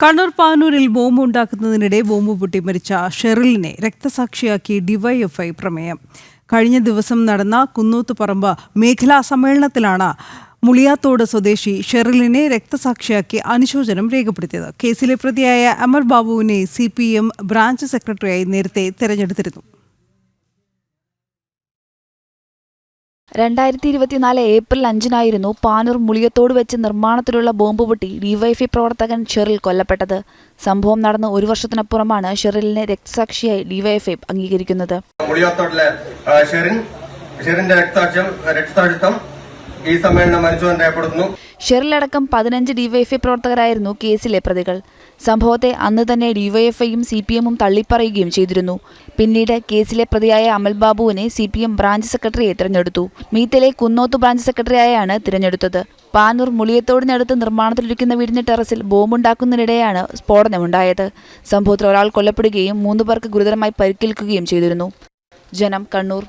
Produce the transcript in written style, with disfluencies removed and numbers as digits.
Kannur പാനൂരിൽ bomb ഉണ്ടാക്കുന്നതിനിടെ bomb പൊട്ടി മരിച്ച ഷെറിലിനെ രക്തസാക്ഷിയാക്കി DYFI പ്രമേയം. കഴിഞ്ഞ ദിവസം നടന്ന കുന്നോത്തുപറമ്പ് മേഖലാ സമ്മേളനത്തിലാണ് മുളിയാത്തോട് സ്വദേശി ഷെറിലിനെ രക്തസാക്ഷിയാക്കി അനുശോചനം രേഖപ്പെടുത്തിയത്. കേസിലെ പ്രതിയായ അമർ ബാബുവിനെ CPM ബ്രാഞ്ച് സെക്രട്ടറിയായി നേരത്തെ തെരഞ്ഞെടുത്തിരുന്നു. 2024 ഏപ്രിൽ 5-നായിരുന്നു പാനൂർ മുളിയത്തോട് വെച്ച് നിർമ്മാണത്തിലുള്ള ബോംബ് പൊട്ടി ഡിവൈഎഫ്ഐ പ്രവർത്തകൻ ഷെറിൽ കൊല്ലപ്പെട്ടത്. സംഭവം നടന്ന് ഒരു വർഷത്തിനപ്പുറമാണ് ഷെറിലിനെ രക്തസാക്ഷിയായി ഡിവൈഎഫ്ഐ അംഗീകരിക്കുന്നത്. മുളിയത്തോടിലെ ഷെറിന്റെ രക്തസാക്ഷിത്വം ഈ സമ്മേളനം അനുശോചനം രേഖപ്പെടുത്തുന്നു. ഷെറിലടക്കം 15 ഡിവൈഎഫ്ഐ പ്രവർത്തകരായിരുന്നു കേസിലെ പ്രതികൾ. സംഭവത്തെ അന്ന് തന്നെ ഡിവൈഎഫ്ഐയും CPMും തള്ളിപ്പറയുകയും ചെയ്തിരുന്നു. പിന്നീട് കേസിലെ പ്രതിയായ അമൽ ബാബുവിനെ CPM ബ്രാഞ്ച് സെക്രട്ടറിയെ തിരഞ്ഞെടുത്തു. മീത്തലെ കുന്നോത്ത് ബ്രാഞ്ച് സെക്രട്ടറിയായാണ് തിരഞ്ഞെടുത്തത്. പാനൂർ മുളിയത്തോടിനടുത്ത് നിർമ്മാണത്തിലിരിക്കുന്ന വീടിന്റെ ടെറസിൽ ബോംബുണ്ടാക്കുന്നതിനിടെയാണ് സ്ഫോടനമുണ്ടായത്. സംഭവത്തിൽ ഒരാൾ കൊല്ലപ്പെടുകയും 3 പേർക്ക് ഗുരുതരമായി പരിക്കേൽക്കുകയും ചെയ്തിരുന്നു. ജനം, കണ്ണൂർ.